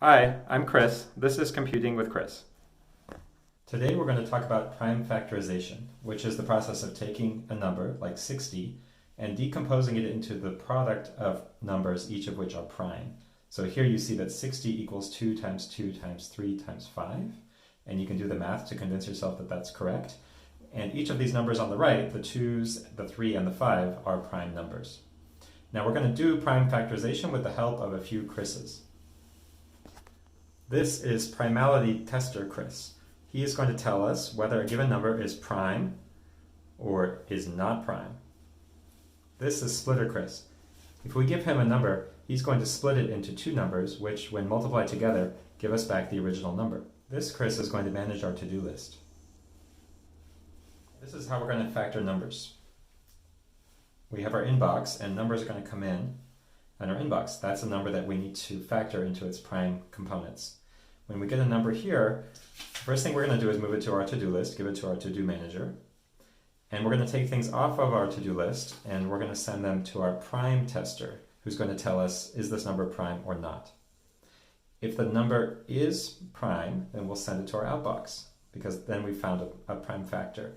Hi, I'm Chris. This is Computing with Chris. Today we're going to talk about prime factorization, which is the process of taking a number like 60 and decomposing it into the product of numbers, each of which are prime. So here you see that 60 equals 2 times 2 times 3 times 5, and you can do the math to convince yourself that that's correct. And each of these numbers on the right, the 2's, the 3, and the 5, are prime numbers. Now we're going to do prime factorization with the help of a few Chris's. This is primality tester Chris. He is going to tell us whether a given number is prime or is not prime. This is splitter Chris. If we give him a number, he's going to split it into two numbers, which, when multiplied together, give us back the original number. This Chris is going to manage our to-do list. This is how we're going to factor numbers. We have our inbox, and numbers are going to come in. And our inbox, that's a number that we need to factor into its prime components. When we get a number here, the first thing we're going to do is move it to our to-do list, give it to our to-do manager. And we're going to take things off of our to-do list, and we're going to send them to our prime tester, who's going to tell us, is this number prime or not? If the number is prime, then we'll send it to our outbox, because then we've found a prime factor.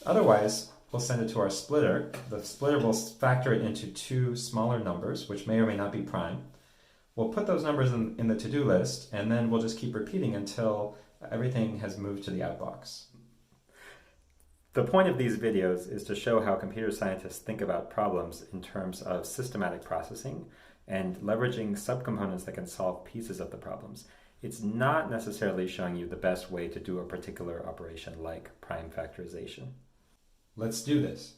Otherwise, we'll send it to our splitter. The splitter will factor it into two smaller numbers, which may or may not be prime. We'll put those numbers in the to-do list, and then we'll just keep repeating until everything has moved to the outbox. The point of these videos is to show how computer scientists think about problems in terms of systematic processing and leveraging subcomponents that can solve pieces of the problems. It's not necessarily showing you the best way to do a particular operation like prime factorization. Let's do this.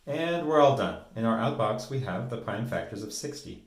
And we're all done. In our outbox, we have the prime factors of 60.